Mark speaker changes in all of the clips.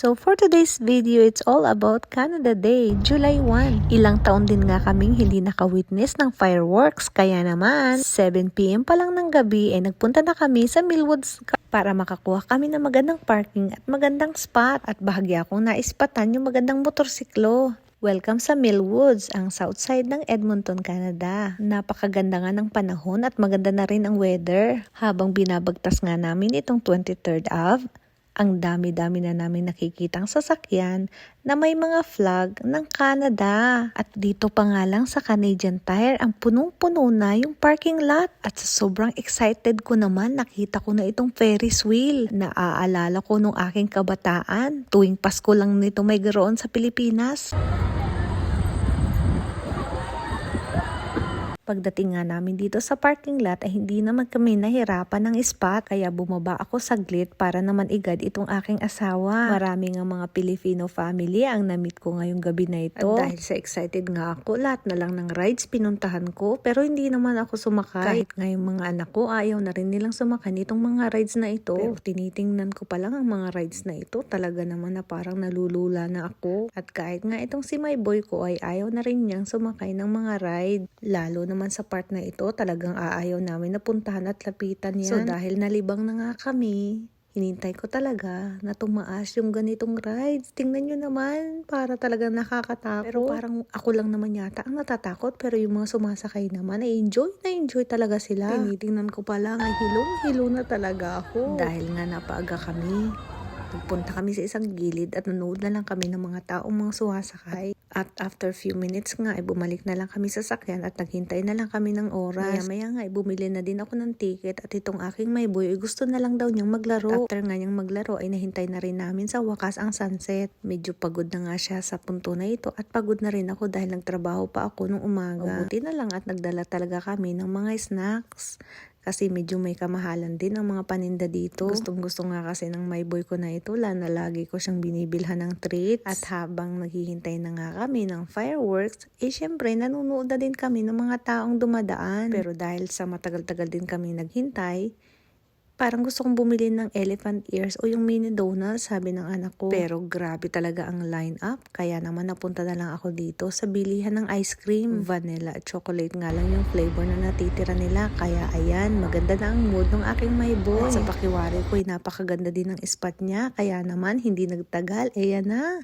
Speaker 1: So for today's video, it's all about Canada Day, July 1. Ilang taon din nga kaming hindi naka-witness ng fireworks, kaya naman 7 PM pa lang ng gabi ay nagpunta na kami sa Millwoods para makakuha kami ng magandang parking at magandang spot, at bahagya akong naispatan yung magandang motorsiklo. Welcome sa Millwoods, ang south side ng Edmonton, Canada. Napakaganda nga ng panahon at maganda na rin ang weather. Habang binabagtas nga namin itong 23rd Ave, ang dami-dami na namin nakikitang sasakyan na may mga flag ng Canada. At dito pa nga lang sa Canadian Tire, ang punong-puno na yung parking lot. At sa sobrang excited ko naman, nakita ko na itong Ferris wheel. Naaalala ko nung aking kabataan. Tuwing Pasko lang nito may garoon sa Pilipinas. Pagdating nga namin dito sa parking lot ay hindi naman kami nahirapan ng spot, kaya bumaba ako saglit para naman igad itong aking asawa. Marami nga mga Filipino family ang na-meet ko ngayong gabi na ito. At dahil sa excited nga ako, lahat na lang ng rides pinuntahan ko, pero hindi naman ako sumakay. Kahit nga yung mga anak ko ayaw na rin nilang sumakay nitong mga rides na ito. Pero tinitingnan ko pa lang ang mga rides na ito, talaga naman na parang nalulula na ako. At kahit nga itong si my boy ko ay ayaw na rin niyang sumakay ng mga ride. Lalo naman sa part na ito, talagang aayaw namin na puntahan at lapitan yan. So dahil nalibang na nga kami, hinintay ko talaga na tumaas yung ganitong rides. Tingnan nyo naman, para talagang nakakatakot. Pero parang ako lang naman yata ang natatakot, pero yung mga sumasakay naman ay enjoy talaga sila. Tinitingnan ko pa lang, ay hilong-hilo na talaga ako. Dahil nga napaaga kami, nagpunta kami sa isang gilid at nanood na lang kami ng mga taong mga sumasakay. At after few minutes nga ay bumalik na lang kami sa sakyan at naghintay na lang kami ng oras. Maya nga ay bumili na din ako ng ticket, at itong aking may boy ay gusto na lang daw niyang maglaro. At after nga niyang maglaro ay nahintay na rin namin sa wakas ang sunset. Medyo pagod na nga siya sa punto na ito, at pagod na rin ako dahil nagtrabaho pa ako nung umaga. Buti na lang at nagdala talaga kami ng mga snacks. Kasi medyo may kamahalan din ang mga paninda dito. Gustong-gusto nga kasi ng my boy ko na ito, na lagi ko siyang binibilhan ng treats. At habang naghihintay na nga kami ng fireworks, syempre nanonood na din kami ng mga taong dumadaan. Pero dahil sa matagal-tagal din kami naghintay, parang gusto kong bumili ng elephant ears o yung mini donuts, sabi ng anak ko. Pero grabe talaga ang line up, kaya naman napunta na lang ako dito sa bilihan ng ice cream. Vanilla at chocolate nga lang yung flavor na natitira nila, kaya ayan, maganda na ang mood ng aking my boy. At sa pakiwari ko ay napakaganda din ng spot niya, kaya naman hindi nagtagal, ayan na.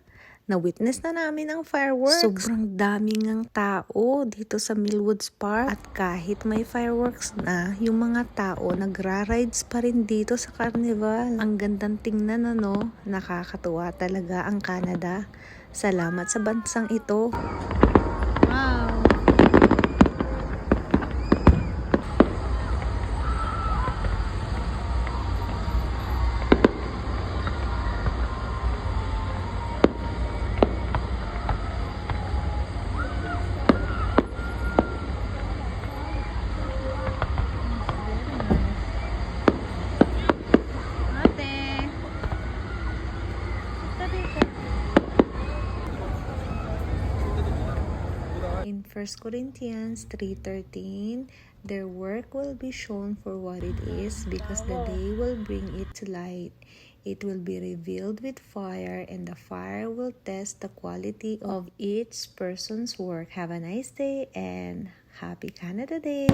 Speaker 1: Na-witness na namin ang fireworks. Sobrang daming ang tao dito sa Millwoods Park. At kahit may fireworks na, yung mga tao nagra-rides pa rin dito sa carnival. Ang gandang tingnan, ano? Nakakatuwa talaga ang Canada. Salamat sa bansang ito. Wow! In 1 Corinthians 3:13, their work will be shown for what it is, because the day will bring it to light. It will be revealed with fire, and the fire will test the quality of each person's work. Have a nice day and happy Canada Day!